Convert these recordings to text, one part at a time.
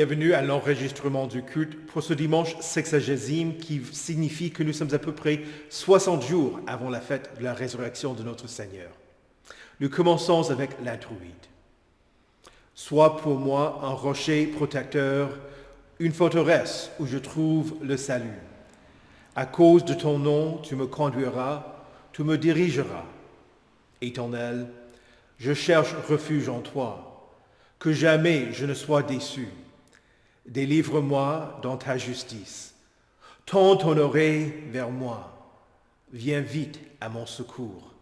Bienvenue à l'enregistrement du culte pour ce dimanche sexagésime qui signifie que nous sommes à peu près 60 jours avant la fête de la résurrection de notre Seigneur. Nous commençons avec l'introïde. Sois pour moi un rocher protecteur, une forteresse où je trouve le salut. À cause de ton nom, tu me conduiras, tu me dirigeras. Éternel, je cherche refuge en toi, que jamais je ne sois déçu. Délivre-moi dans ta justice. Tends ton oreille vers moi. Viens vite à mon secours.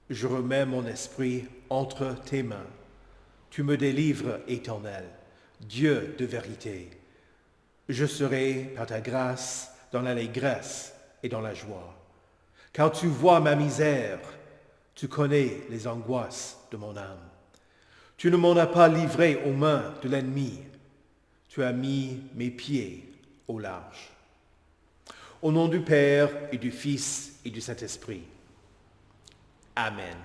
Je remets mon esprit entre tes mains. Tu me délivres, Éternel, Dieu de vérité. Je serai, par ta grâce, dans l'allégresse et dans la joie. Car tu vois ma misère, tu connais les angoisses de mon âme. Tu ne m'en as pas livré aux mains de l'ennemi. Tu as mis mes pieds au large. Au nom du Père et du Fils et du Saint-Esprit. Amen.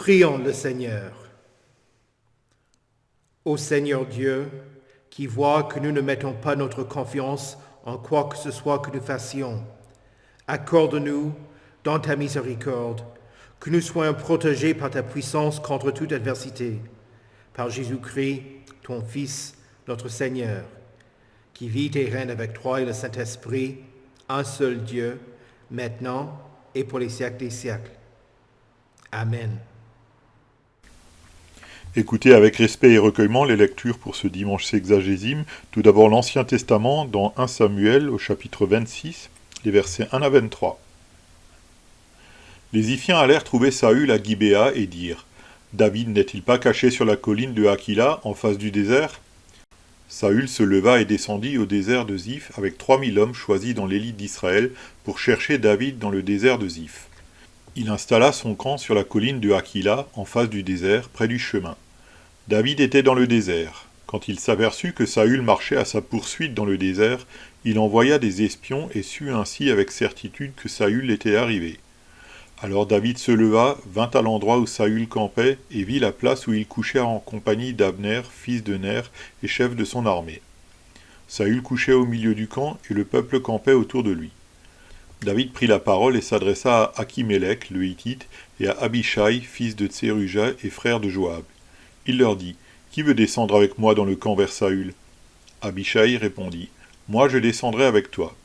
Prions le Seigneur. Ô Seigneur Dieu, qui vois que nous ne mettons pas notre confiance en quoi que ce soit que nous fassions, accorde-nous, dans ta miséricorde, que nous soyons protégés par ta puissance contre toute adversité, par Jésus-Christ, ton Fils, notre Seigneur, qui vit et règne avec toi et le Saint-Esprit, un seul Dieu, maintenant et pour les siècles des siècles. Amen. Écoutez avec respect et recueillement les lectures pour ce dimanche sexagésime. Tout d'abord l'Ancien Testament dans 1 Samuel au chapitre 26, les versets 1 à 23. Les Iphiens allèrent trouver Saül à Gibéa et dirent « David n'est-il pas caché sur la colline de Hakila en face du désert ?» Saül se leva et descendit au désert de Ziph avec 3000 hommes choisis dans l'élite d'Israël pour chercher David dans le désert de Ziph. Il installa son camp sur la colline de Hakila en face du désert près du chemin. David était dans le désert. Quand il s'aperçut que Saül marchait à sa poursuite dans le désert, il envoya des espions et sut ainsi avec certitude que Saül était arrivé. Alors David se leva, vint à l'endroit où Saül campait, et vit la place où il couchait en compagnie d'Abner, fils de Ner, et chef de son armée. Saül couchait au milieu du camp, et le peuple campait autour de lui. David prit la parole et s'adressa à Achimélec, le Hittite, et à Abishai, fils de Tseruja et frère de Joab. Il leur dit, « Qui veut descendre avec moi dans le camp vers Saül ?» Abishai répondit, « Moi je descendrai avec toi. »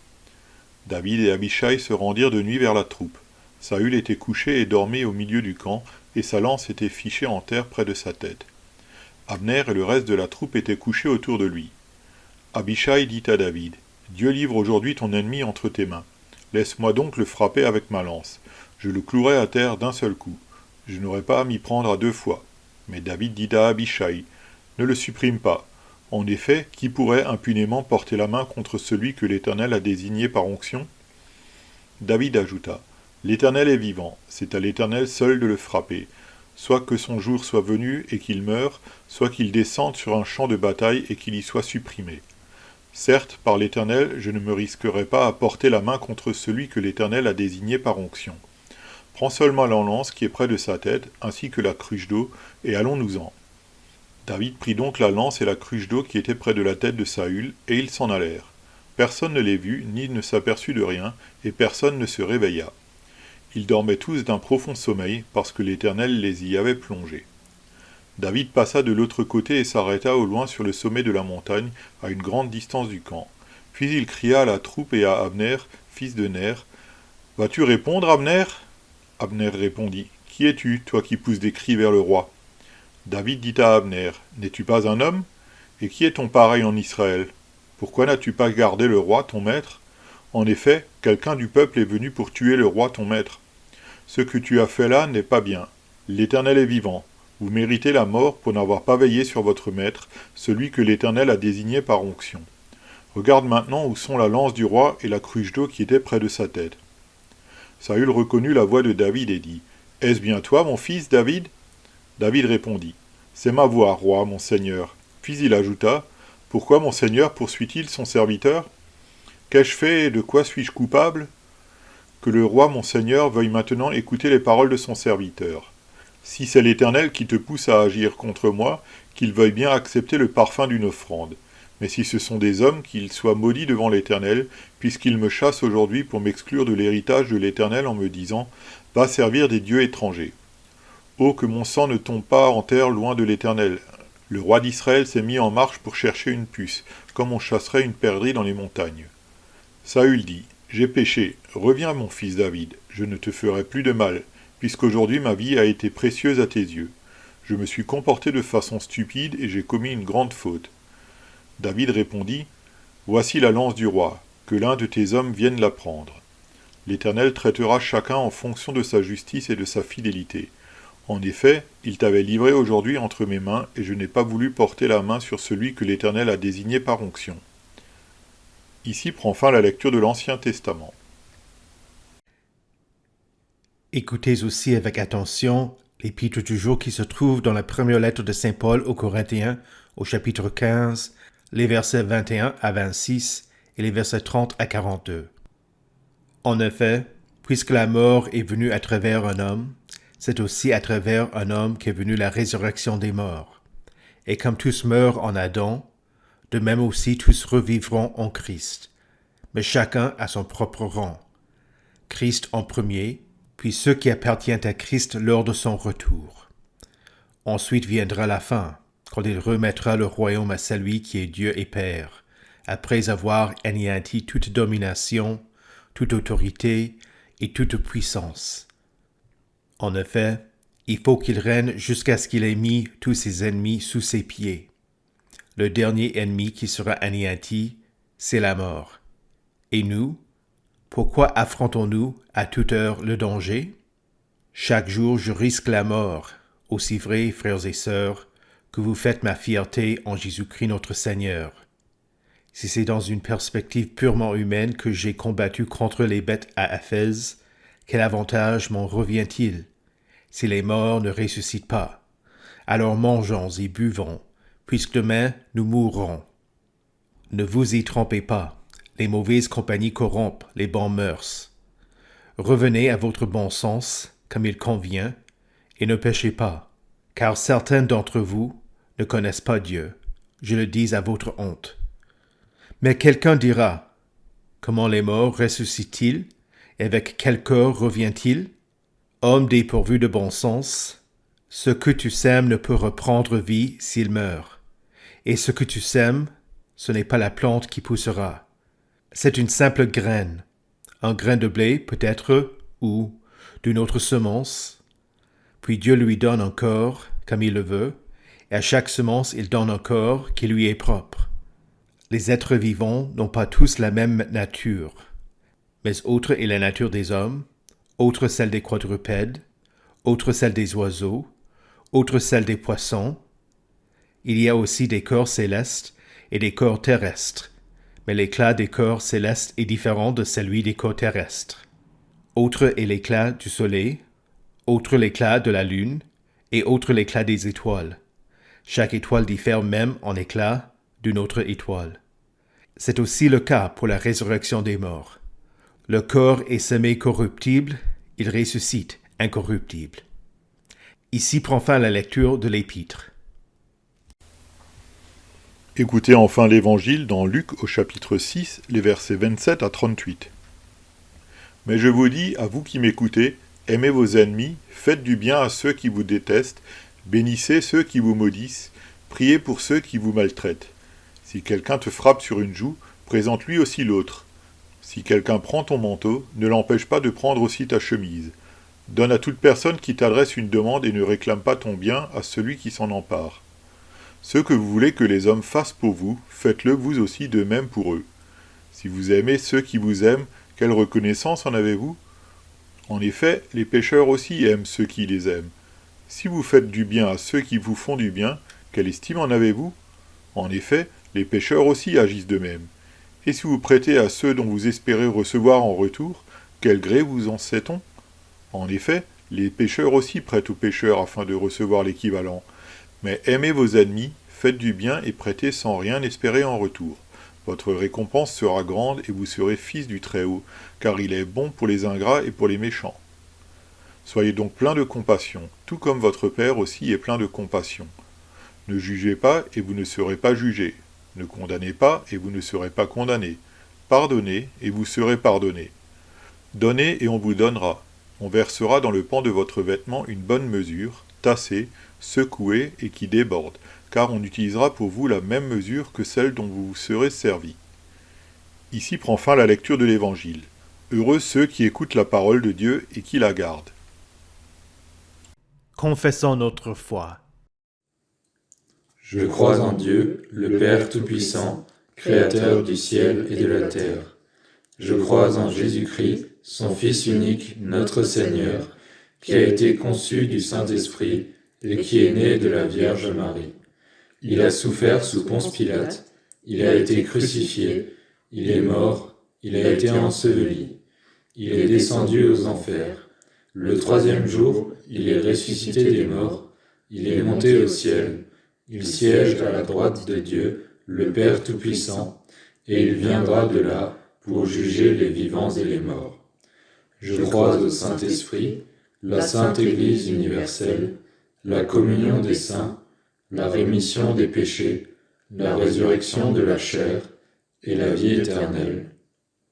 David et Abishai se rendirent de nuit vers la troupe. Saül était couché et dormait au milieu du camp, et sa lance était fichée en terre près de sa tête. Abner et le reste de la troupe étaient couchés autour de lui. Abishai dit à David, « Dieu livre aujourd'hui ton ennemi entre tes mains. Laisse-moi donc le frapper avec ma lance. Je le clouerai à terre d'un seul coup. Je n'aurai pas à m'y prendre à 2 fois. » Mais David dit à Abishai, « Ne le supprime pas. En effet, qui pourrait impunément porter la main contre celui que l'Éternel a désigné par onction ?» David ajouta, « L'Éternel est vivant, c'est à l'Éternel seul de le frapper, soit que son jour soit venu et qu'il meure, soit qu'il descende sur un champ de bataille et qu'il y soit supprimé. Certes, par l'Éternel, je ne me risquerai pas à porter la main contre celui que l'Éternel a désigné par onction. Prends seulement la lance qui est près de sa tête, ainsi que la cruche d'eau, et allons-nous-en. » David prit donc la lance et la cruche d'eau qui étaient près de la tête de Saül, et ils s'en allèrent. Personne ne les vit, ni ne s'aperçut de rien, et personne ne se réveilla. Ils dormaient tous d'un profond sommeil, parce que l'Éternel les y avait plongés. David passa de l'autre côté et s'arrêta au loin sur le sommet de la montagne, à une grande distance du camp. Puis il cria à la troupe et à Abner, fils de Ner, « Vas-tu répondre, Abner ?» Abner répondit, « Qui es-tu, toi qui pousses des cris vers le roi ?» David dit à Abner, « N'es-tu pas un homme? Et qui est ton pareil en Israël? Pourquoi n'as-tu pas gardé le roi, ton maître? En effet, quelqu'un du peuple est venu pour tuer le roi, ton maître. Ce que tu as fait là n'est pas bien. L'Éternel est vivant. Vous méritez la mort pour n'avoir pas veillé sur votre maître, celui que l'Éternel a désigné par onction. Regarde maintenant où sont la lance du roi et la cruche d'eau qui était près de sa tête. » Saül reconnut la voix de David et dit, « Est-ce bien toi, mon fils, David ?» David répondit, « C'est ma voix, roi, mon seigneur. » Puis il ajouta, « Pourquoi mon seigneur poursuit-il son serviteur? Qu'ai-je fait et de quoi suis-je coupable? Que le roi, mon seigneur, veuille maintenant écouter les paroles de son serviteur. Si c'est l'Éternel qui te pousse à agir contre moi, qu'il veuille bien accepter le parfum d'une offrande. Mais si ce sont des hommes, qu'ils soient maudits devant l'Éternel, puisqu'ils me chassent aujourd'hui pour m'exclure de l'héritage de l'Éternel en me disant « Va servir des dieux étrangers. » Oh, que mon sang ne tombe pas en terre loin de l'Éternel. Le roi d'Israël s'est mis en marche pour chercher une puce, comme on chasserait une perdrix dans les montagnes. Saül dit, « J'ai péché, reviens mon fils David, je ne te ferai plus de mal, puisqu'aujourd'hui ma vie a été précieuse à tes yeux. Je me suis comporté de façon stupide et j'ai commis une grande faute. » David répondit, « Voici la lance du roi, que l'un de tes hommes vienne la prendre. L'Éternel traitera chacun en fonction de sa justice et de sa fidélité. En effet, il t'avait livré aujourd'hui entre mes mains, et je n'ai pas voulu porter la main sur celui que l'Éternel a désigné par onction. » Ici prend fin la lecture de l'Ancien Testament. Écoutez aussi avec attention l'épître du jour qui se trouve dans la première lettre de Saint Paul aux Corinthiens, au chapitre 15, les versets 21 à 26 et les versets 30 à 42. En effet, puisque la mort est venue à travers un homme, c'est aussi à travers un homme qu'est venue la résurrection des morts. Et comme tous meurent en Adam, de même aussi tous revivront en Christ, mais chacun à son propre rang. Christ en premier, puis ceux qui appartiennent à Christ lors de son retour. Ensuite viendra la fin, quand il remettra le royaume à celui qui est Dieu et Père, après avoir anéanti toute domination, toute autorité et toute puissance. En effet, il faut qu'il règne jusqu'à ce qu'il ait mis tous ses ennemis sous ses pieds. Le dernier ennemi qui sera anéanti, c'est la mort. Et nous, pourquoi affrontons-nous à toute heure le danger? Chaque jour je risque la mort, aussi vrai, frères et sœurs, que vous faites ma fierté en Jésus-Christ notre Seigneur. Si c'est dans une perspective purement humaine que j'ai combattu contre les bêtes à Éphèse, quel avantage m'en revient-il? Si les morts ne ressuscitent pas, alors mangeons et buvons, puisque demain nous mourrons. Ne vous y trompez pas, les mauvaises compagnies corrompent les bonnes mœurs. Revenez à votre bon sens, comme il convient, et ne péchez pas, car certains d'entre vous ne connaissent pas Dieu, je le dis à votre honte. Mais quelqu'un dira, comment les morts ressuscitent-ils, et avec quel corps revient-il? Homme dépourvu de bon sens, ce que tu sèmes ne peut reprendre vie s'il meurt. Et ce que tu sèmes, ce n'est pas la plante qui poussera. C'est une simple graine, un grain de blé peut-être, ou d'une autre semence. Puis Dieu lui donne un corps, comme il le veut, et à chaque semence il donne un corps qui lui est propre. Les êtres vivants n'ont pas tous la même nature, mais autre est la nature des hommes, autre celle des quadrupèdes, autre celle des oiseaux, autre celle des poissons. Il y a aussi des corps célestes et des corps terrestres, mais l'éclat des corps célestes est différent de celui des corps terrestres. Autre est l'éclat du soleil, autre l'éclat de la lune, et autre l'éclat des étoiles. Chaque étoile diffère même en éclat d'une autre étoile. C'est aussi le cas pour la résurrection des morts. Le corps est semé corruptible, il ressuscite incorruptible. Ici prend fin la lecture de l'Épître. Écoutez enfin l'Évangile dans Luc au chapitre 6, les versets 27 à 38. Mais je vous dis, à vous qui m'écoutez, aimez vos ennemis, faites du bien à ceux qui vous détestent, bénissez ceux qui vous maudissent, priez pour ceux qui vous maltraitent. Si quelqu'un te frappe sur une joue, présente-lui aussi l'autre. Si quelqu'un prend ton manteau, ne l'empêche pas de prendre aussi ta chemise. Donne à toute personne qui t'adresse une demande et ne réclame pas ton bien à celui qui s'en empare. Ce que vous voulez que les hommes fassent pour vous, faites-le vous aussi de même pour eux. Si vous aimez ceux qui vous aiment, quelle reconnaissance en avez-vous? En effet, les pécheurs aussi aiment ceux qui les aiment. Si vous faites du bien à ceux qui vous font du bien, quelle estime en avez-vous? En effet, les pécheurs aussi agissent de même. Et si vous prêtez à ceux dont vous espérez recevoir en retour, quel gré vous en sait-on? En effet, les pécheurs aussi prêtent aux pécheurs afin de recevoir l'équivalent. Mais aimez vos ennemis, faites du bien et prêtez sans rien espérer en retour. Votre récompense sera grande et vous serez fils du Très-Haut, car il est bon pour les ingrats et pour les méchants. Soyez donc pleins de compassion, tout comme votre Père aussi est plein de compassion. Ne jugez pas et vous ne serez pas jugés. Ne condamnez pas et vous ne serez pas condamnés. Pardonnez et vous serez pardonnés. Donnez et on vous donnera. On versera dans le pan de votre vêtement une bonne mesure, tassée, secouée et qui déborde, car on utilisera pour vous la même mesure que celle dont vous vous serez servi. Ici prend fin la lecture de l'Évangile. Heureux ceux qui écoutent la parole de Dieu et qui la gardent. Confessons notre foi. Je crois en Dieu, le Père Tout-Puissant, Créateur du ciel et de la terre. Je crois en Jésus-Christ, son Fils unique, notre Seigneur, qui a été conçu du Saint-Esprit et qui est né de la Vierge Marie. Il a souffert sous Ponce Pilate, il a été crucifié, il est mort, il a été enseveli, il est descendu aux enfers. Le troisième jour, il est ressuscité des morts, il est monté au ciel, il siège à la droite de Dieu, le Père Tout-Puissant, et il viendra de là pour juger les vivants et les morts. Je crois au Saint-Esprit, la Sainte Église universelle, la communion des saints, la rémission des péchés, la résurrection de la chair et la vie éternelle.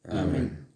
Amen.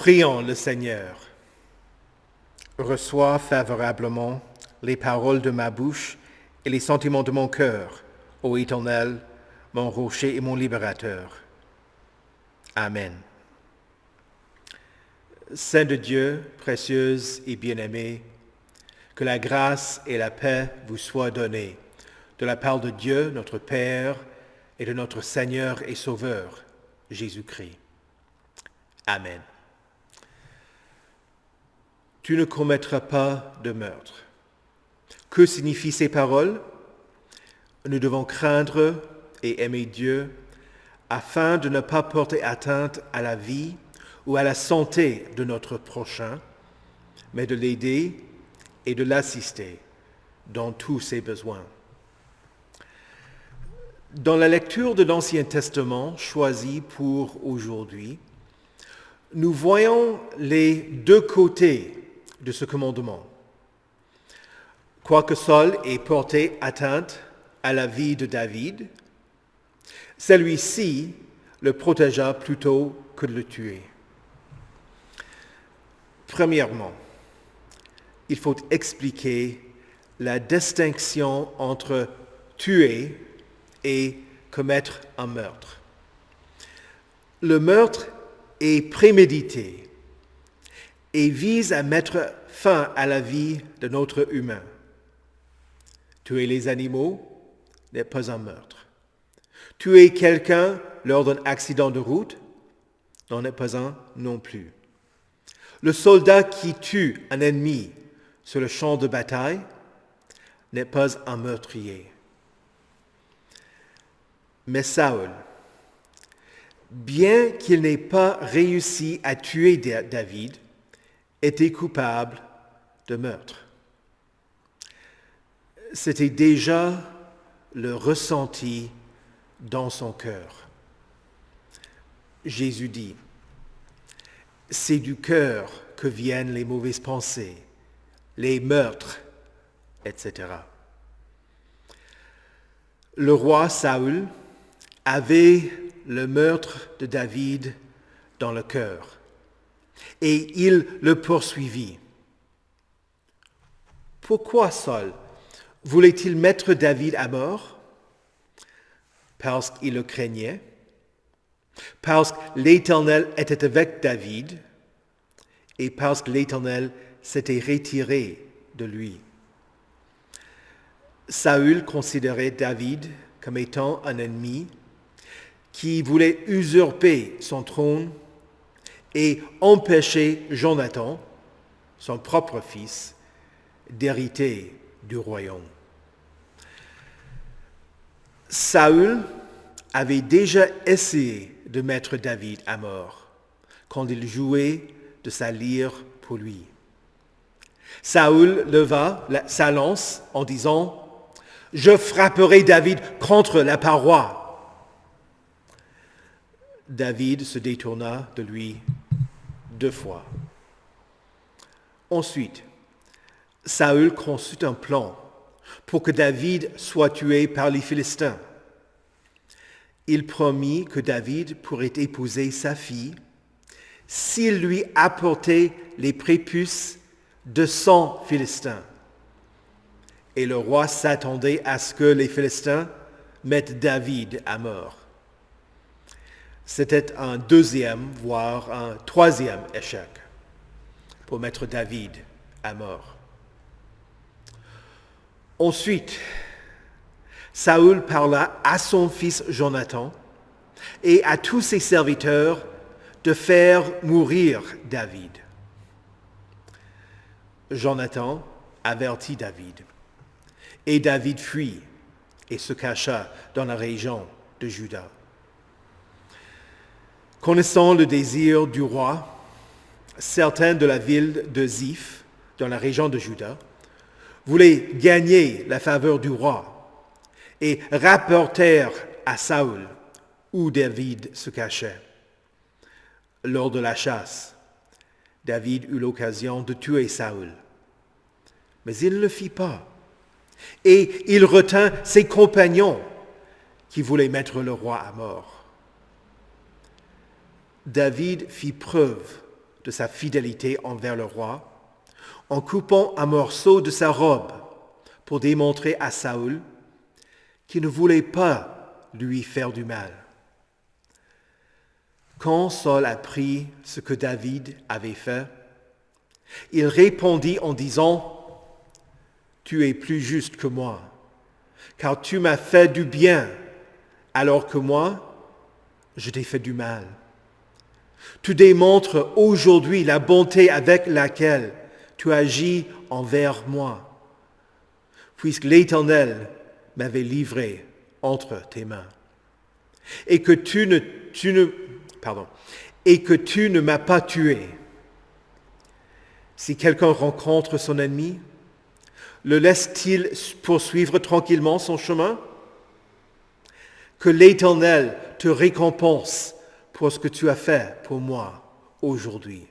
Prions le Seigneur. Reçois favorablement les paroles de ma bouche et les sentiments de mon cœur, ô Éternel, mon rocher et mon libérateur. Amen. Saint de Dieu, précieuse et bien-aimée, que la grâce et la paix vous soient données de la part de Dieu, notre Père, et de notre Seigneur et Sauveur, Jésus-Christ. Amen. Tu ne commettras pas de meurtre. Que signifient ces paroles? Nous devons craindre et aimer Dieu afin de ne pas porter atteinte à la vie ou à la santé de notre prochain, mais de l'aider et de l'assister dans tous ses besoins. Dans la lecture de l'Ancien Testament choisie pour aujourd'hui, nous voyons les deux côtés de ce commandement. Quoique Saül ait porté atteinte à la vie de David, celui-ci le protégea plutôt que de le tuer. Premièrement, il faut expliquer la distinction entre tuer et commettre un meurtre. Le meurtre est prémédité et vise à mettre fin à la vie de notre humain. Tuer les animaux n'est pas un meurtre. Tuer quelqu'un lors d'un accident de route n'en est pas un non plus. Le soldat qui tue un ennemi sur le champ de bataille n'est pas un meurtrier. Mais Saül, bien qu'il n'ait pas réussi à tuer David, était coupable de meurtre. C'était déjà le ressenti dans son cœur. Jésus dit, « C'est du cœur que viennent les mauvaises pensées, les meurtres, etc. » Le roi Saül avait le meurtre de David dans le cœur et il le poursuivit. Pourquoi Saül voulait-il mettre David à mort? Parce qu'il le craignait, parce que l'Éternel était avec David et parce que l'Éternel s'était retiré de lui. Saül considérait David comme étant un ennemi qui voulait usurper son trône et empêcher Jonathan, son propre fils, d'hériter du royaume. Saül avait déjà essayé de mettre David à mort quand il jouait de sa lyre pour lui. Saül leva sa lance en disant « Je frapperai David contre la paroi ». David se détourna de lui 2 fois. Ensuite, Saül conçut un plan pour que David soit tué par les Philistins. Il promit que David pourrait épouser sa fille s'il lui apportait les prépuces de 100 Philistins. Et le roi s'attendait à ce que les Philistins mettent David à mort. C'était un 2e, voire un 3e échec pour mettre David à mort. Ensuite, Saül parla à son fils Jonathan et à tous ses serviteurs de faire mourir David. Jonathan avertit David, et David fuit et se cacha dans la région de Juda. Connaissant le désir du roi, certains de la ville de Ziph, dans la région de Juda, voulaient gagner la faveur du roi et rapportèrent à Saül où David se cachait. Lors de la chasse, David eut l'occasion de tuer Saül, mais il ne le fit pas, et il retint ses compagnons qui voulaient mettre le roi à mort. David fit preuve de sa fidélité envers le roi en coupant un morceau de sa robe pour démontrer à Saül qu'il ne voulait pas lui faire du mal. Quand Saül apprit ce que David avait fait, il répondit en disant « Tu es plus juste que moi, car tu m'as fait du bien, alors que moi, je t'ai fait du mal. Tu démontres aujourd'hui la bonté avec laquelle tu agis envers moi, puisque l'Éternel m'avait livré entre tes mains, et que tu ne m'as pas tué. Si quelqu'un rencontre son ennemi, le laisse-t-il poursuivre tranquillement son chemin? Que l'Éternel te récompense pour ce que tu as fait pour moi aujourd'hui.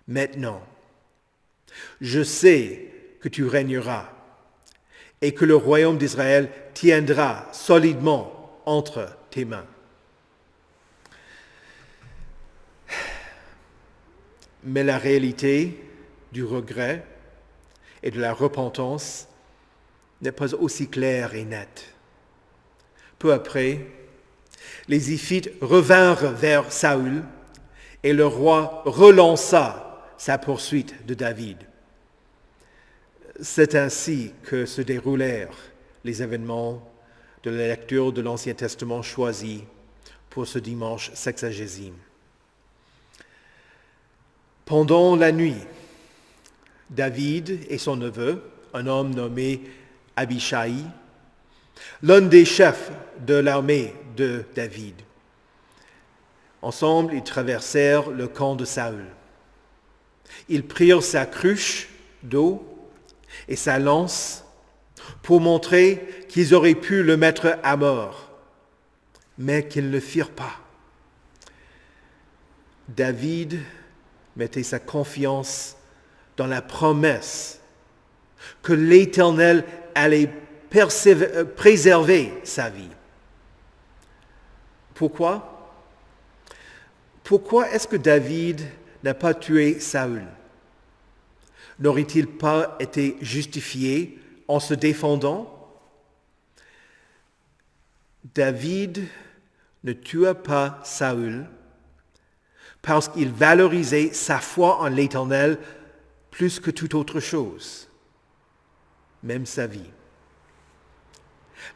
Maintenant, je sais que tu régneras et que le royaume d'Israël tiendra solidement entre tes mains. Mais la réalité du regret et de la repentance n'est pas aussi claire et nette. Peu après, les Ziphites revinrent vers Saül et le roi relança sa poursuite de David. C'est ainsi que se déroulèrent les événements de la lecture de l'Ancien Testament choisi pour ce dimanche sexagésime. Pendant la nuit, David et son neveu, un homme nommé Abishai, l'un des chefs de l'armée de David, ensemble, ils traversèrent le camp de Saül. Ils prirent sa cruche d'eau et sa lance pour montrer qu'ils auraient pu le mettre à mort, mais qu'ils ne le firent pas. David mettait sa confiance dans la promesse que l'Éternel allait préserver sa vie. Pourquoi? Pourquoi est-ce que David n'a pas tué Saül? N'aurait-il pas été justifié en se défendant? David ne tua pas Saül parce qu'il valorisait sa foi en l'Éternel plus que toute autre chose, même sa vie.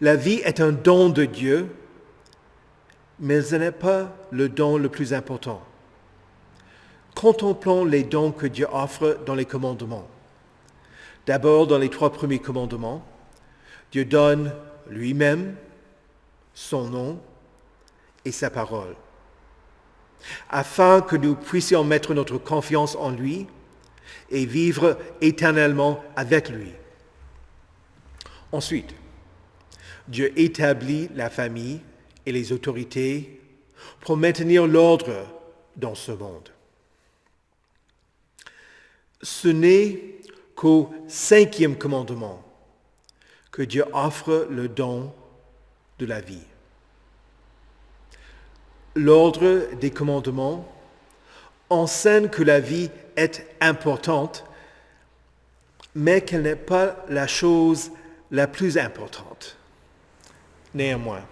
La vie est un don de Dieu, mais ce n'est pas le don le plus important. Contemplons les dons que Dieu offre dans les commandements. D'abord, dans les 3 premiers commandements, Dieu donne lui-même, son nom et sa parole, afin que nous puissions mettre notre confiance en lui et vivre éternellement avec lui. Ensuite, Dieu établit la famille et les autorités pour maintenir l'ordre dans ce monde. Ce n'est qu'au 5e commandement que Dieu offre le don de la vie. L'ordre des commandements enseigne que la vie est importante, mais qu'elle n'est pas la chose la plus importante. Néanmoins,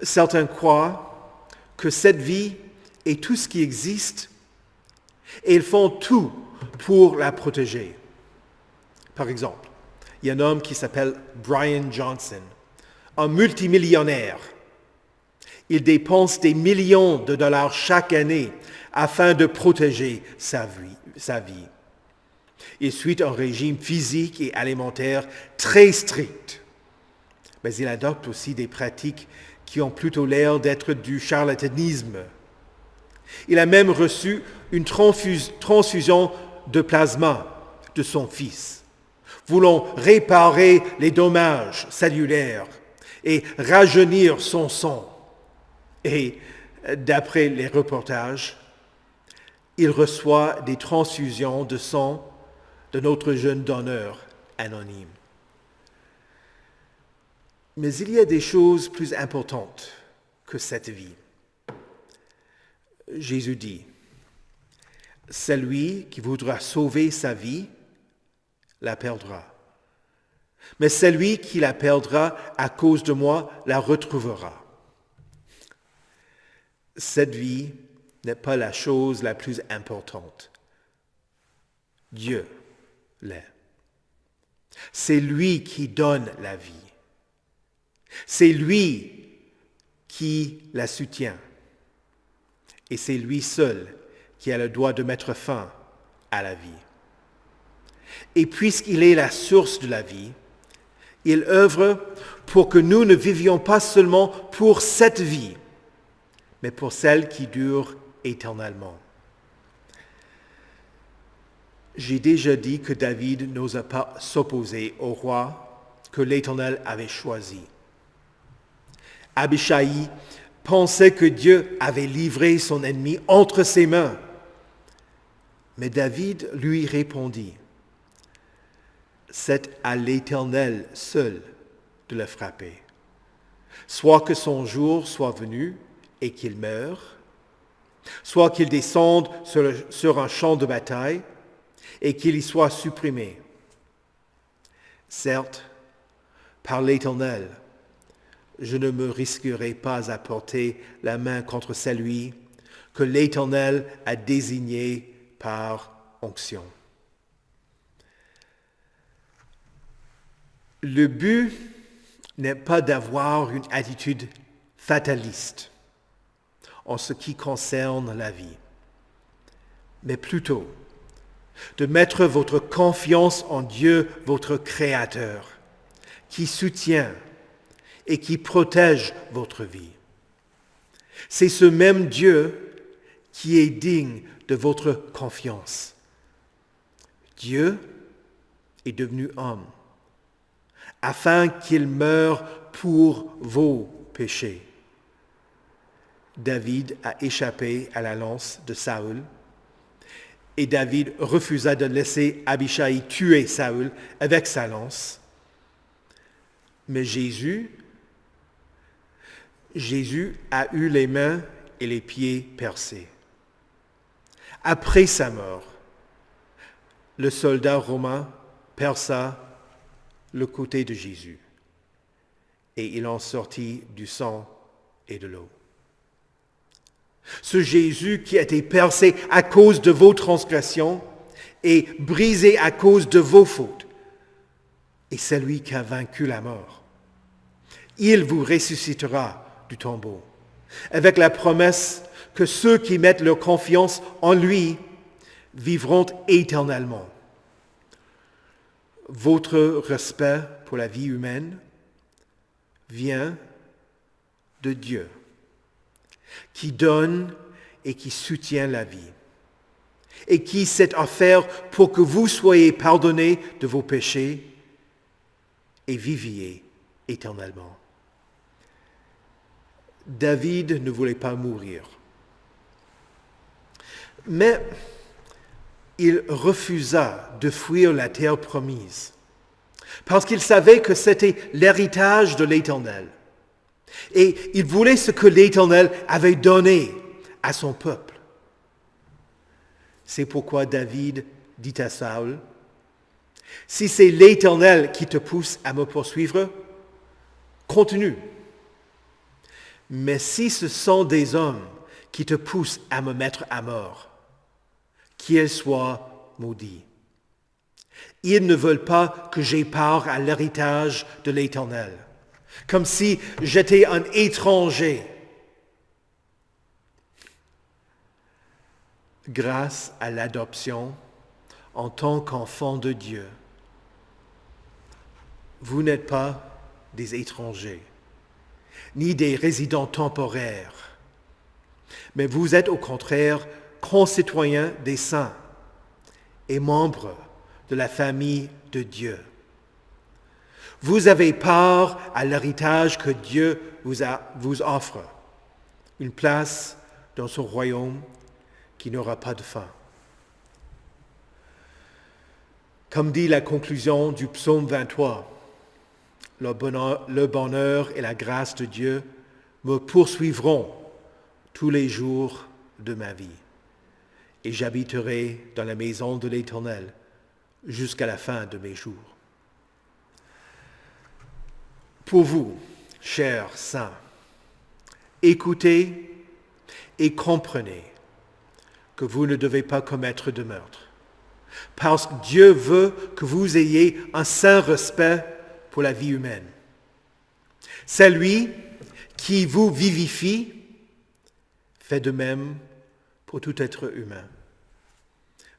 certains croient que cette vie est tout ce qui existe et ils font tout pour la protéger. Par exemple, il y a un homme qui s'appelle Brian Johnson, un multimillionnaire. Il dépense des millions de dollars chaque année afin de protéger sa vie. Il suit un régime physique et alimentaire très strict, mais il adopte aussi des pratiques qui ont plutôt l'air d'être du charlatanisme. Il a même reçu une transfusion de plasma de son fils, voulant réparer les dommages cellulaires et rajeunir son sang. Et d'après les reportages, il reçoit des transfusions de sang de notre jeune donneur anonyme. Mais il y a des choses plus importantes que cette vie. Jésus dit, « Celui qui voudra sauver sa vie la perdra. Mais celui qui la perdra à cause de moi la retrouvera. » Cette vie n'est pas la chose la plus importante. Dieu l'est. C'est lui qui donne la vie. C'est lui qui la soutient. Et c'est lui seul qui a le droit de mettre fin à la vie. Et puisqu'il est la source de la vie, il œuvre pour que nous ne vivions pas seulement pour cette vie, mais pour celle qui dure éternellement. J'ai déjà dit que David n'osa pas s'opposer au roi que l'Éternel avait choisi. Abishai pensait que Dieu avait livré son ennemi entre ses mains. Mais David lui répondit, « C'est à l'Éternel seul de le frapper. Soit que son jour soit venu et qu'il meure, soit qu'il descende sur un champ de bataille et qu'il y soit supprimé. Certes, par l'Éternel, je ne me risquerai pas à porter la main contre celui que l'Éternel a désigné par onction. » Le but n'est pas d'avoir une attitude fataliste en ce qui concerne la vie, mais plutôt de mettre votre confiance en Dieu, votre Créateur, qui soutient et qui protège votre vie. C'est ce même Dieu qui est digne de votre confiance. Dieu est devenu homme afin qu'il meure pour vos péchés. David a échappé à la lance de Saül et David refusa de laisser Abishai tuer Saül avec sa lance. Mais Jésus a eu les mains et les pieds percés. Après sa mort, le soldat romain perça le côté de Jésus et il en sortit du sang et de l'eau. Ce Jésus qui a été percé à cause de vos transgressions et brisé à cause de vos fautes, est celui qui a vaincu la mort. Il vous ressuscitera du tombeau, avec la promesse que ceux qui mettent leur confiance en lui vivront éternellement. Votre respect pour la vie humaine vient de Dieu, qui donne et qui soutient la vie, et qui s'est offert pour que vous soyez pardonnés de vos péchés et viviez éternellement. David ne voulait pas mourir, mais il refusa de fuir la terre promise, parce qu'il savait que c'était l'héritage de l'Éternel. Et il voulait ce que l'Éternel avait donné à son peuple. C'est pourquoi David dit à Saül, « Si c'est l'Éternel qui te pousse à me poursuivre, continue. Mais si ce sont des hommes qui te poussent à me mettre à mort, qu'ils soient maudits. Ils ne veulent pas que j'aie part à l'héritage de l'Éternel, comme si j'étais un étranger. » Grâce à l'adoption en tant qu'enfant de Dieu, vous n'êtes pas des étrangers, ni des résidents temporaires, mais vous êtes au contraire concitoyens des saints et membres de la famille de Dieu. Vous avez part à l'héritage que Dieu vous offre, une place dans son royaume qui n'aura pas de fin. Comme dit la conclusion du psaume 23, le bonheur et la grâce de Dieu me poursuivront tous les jours de ma vie, et j'habiterai dans la maison de l'Éternel jusqu'à la fin de mes jours. Pour vous, chers saints, écoutez et comprenez que vous ne devez pas commettre de meurtre, parce que Dieu veut que vous ayez un saint respect pour la vie humaine. C'est lui qui vous vivifie, fait de même pour tout être humain,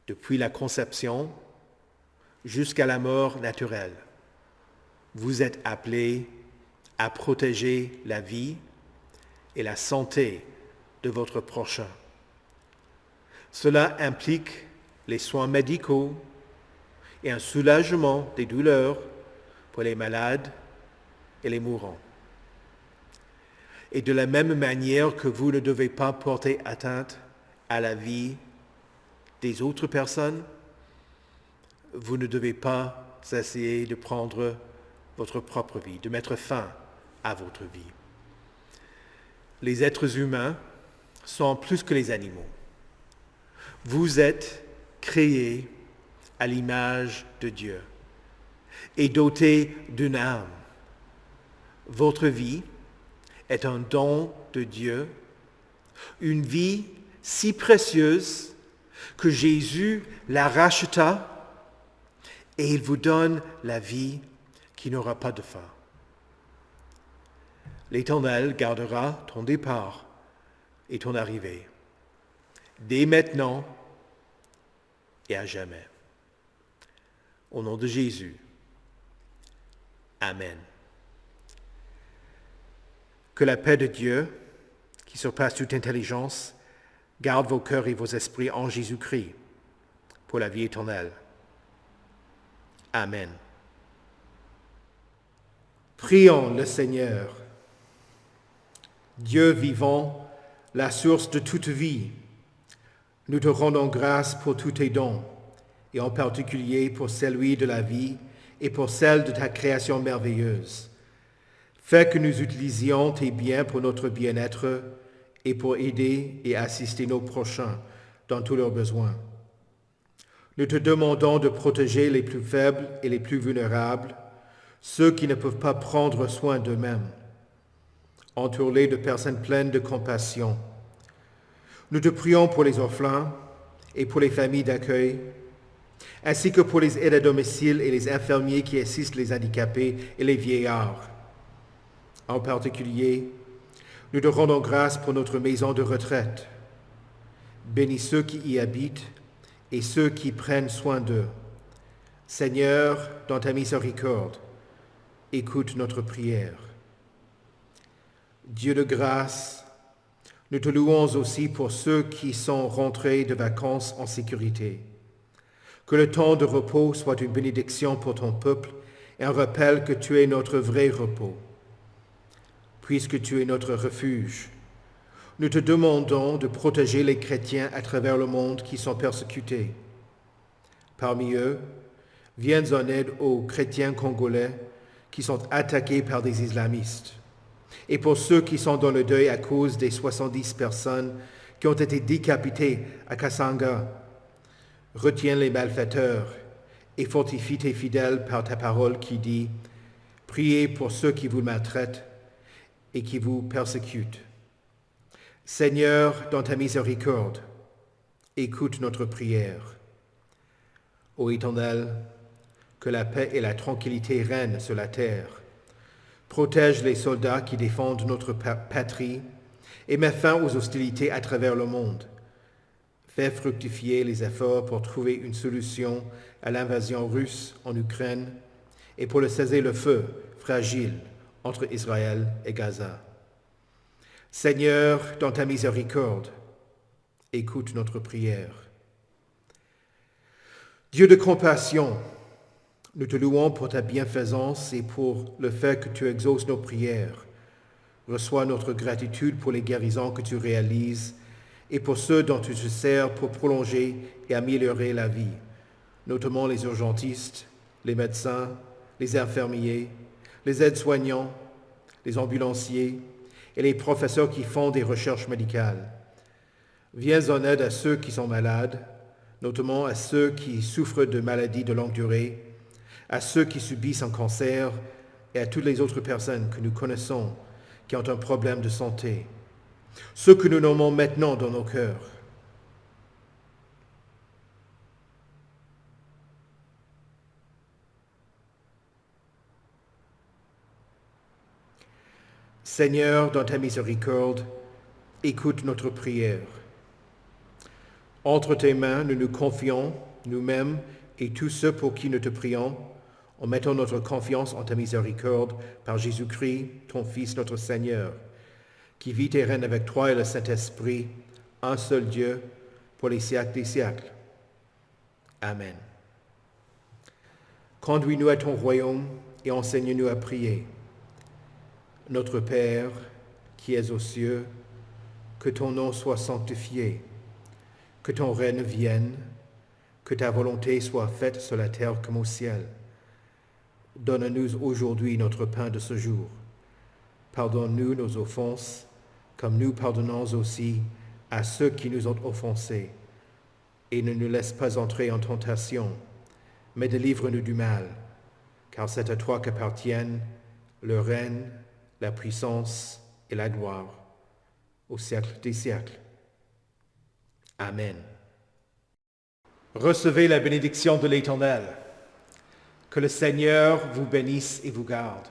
depuis la conception jusqu'à la mort naturelle. Vous êtes appelés à protéger la vie et la santé de votre prochain. Cela implique les soins médicaux et un soulagement des douleurs pour les malades et les mourants. Et de la même manière que vous ne devez pas porter atteinte à la vie des autres personnes, vous ne devez pas essayer de prendre votre propre vie, de mettre fin à votre vie. Les êtres humains sont plus que les animaux. Vous êtes créés à l'image de Dieu et dotés d'une âme. Votre vie est un don de Dieu, une vie si précieuse que Jésus la racheta et il vous donne la vie qui n'aura pas de fin. L'Éternel gardera ton départ et ton arrivée, dès maintenant et à jamais. Au nom de Jésus. Amen. Que la paix de Dieu, qui surpasse toute intelligence, garde vos cœurs et vos esprits en Jésus-Christ pour la vie éternelle. Amen. Prions le Seigneur. Dieu vivant, la source de toute vie, nous te rendons grâce pour tous tes dons, et en particulier pour celui de la vie et pour celle de ta création merveilleuse. Fais que nous utilisions tes biens pour notre bien-être et pour aider et assister nos prochains dans tous leurs besoins. Nous te demandons de protéger les plus faibles et les plus vulnérables, ceux qui ne peuvent pas prendre soin d'eux-mêmes. Entoure-les de personnes pleines de compassion. Nous te prions pour les orphelins et pour les familles d'accueil, ainsi que pour les aides à domicile et les infirmiers qui assistent les handicapés et les vieillards. En particulier, nous te rendons grâce pour notre maison de retraite. Bénis ceux qui y habitent et ceux qui prennent soin d'eux. Seigneur, dans ta miséricorde, écoute notre prière. Dieu de grâce, nous te louons aussi pour ceux qui sont rentrés de vacances en sécurité. Que le temps de repos soit une bénédiction pour ton peuple et un rappel que tu es notre vrai repos. Puisque tu es notre refuge, nous te demandons de protéger les chrétiens à travers le monde qui sont persécutés. Parmi eux, viens en aide aux chrétiens congolais qui sont attaqués par des islamistes, et pour ceux qui sont dans le deuil à cause des 70 personnes qui ont été décapitées à Kasanga. Retiens les malfaiteurs et fortifie tes fidèles par ta parole qui dit « Priez pour ceux qui vous maltraitent et qui vous persécutent. » Seigneur, dans ta miséricorde, écoute notre prière. Ô Éternel, que la paix et la tranquillité règnent sur la terre. Protège les soldats qui défendent notre patrie et mets fin aux hostilités à travers le monde. Fais fructifier les efforts pour trouver une solution à l'invasion russe en Ukraine et pour le cessez-le-feu fragile entre Israël et Gaza. Seigneur, dans ta miséricorde, écoute notre prière. Dieu de compassion, nous te louons pour ta bienfaisance et pour le fait que tu exauces nos prières. Reçois notre gratitude pour les guérisons que tu réalises et pour ceux dont tu te sers pour prolonger et améliorer la vie, notamment les urgentistes, les médecins, les infirmiers, les aides-soignants, les ambulanciers et les professeurs qui font des recherches médicales. Viens en aide à ceux qui sont malades, notamment à ceux qui souffrent de maladies de longue durée, à ceux qui subissent un cancer et à toutes les autres personnes que nous connaissons qui ont un problème de santé, ceux que nous nommons maintenant dans nos cœurs. Seigneur, dans ta miséricorde, écoute notre prière. Entre tes mains, nous nous confions, nous-mêmes et tous ceux pour qui nous te prions, en mettant notre confiance en ta miséricorde par Jésus-Christ, ton Fils, notre Seigneur, qui vit et règne avec toi et le Saint-Esprit, un seul Dieu, pour les siècles des siècles. Amen. Conduis-nous à ton royaume et enseigne-nous à prier. Notre Père, qui es aux cieux, que ton nom soit sanctifié, que ton règne vienne, que ta volonté soit faite sur la terre comme au ciel. Donne-nous aujourd'hui notre pain de ce jour. Pardonne-nous nos offenses, comme nous pardonnons aussi à ceux qui nous ont offensés. Et ne nous laisse pas entrer en tentation, mais délivre-nous du mal, car c'est à toi qu'appartiennent le règne, la puissance et la gloire, au siècle des siècles. Amen. Recevez la bénédiction de l'Éternel. Que le Seigneur vous bénisse et vous garde.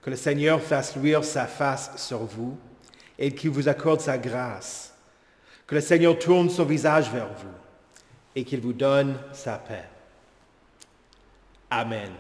Que le Seigneur fasse luire sa face sur vous et qu'il vous accorde sa grâce. Que le Seigneur tourne son visage vers vous et qu'il vous donne sa paix. Amen.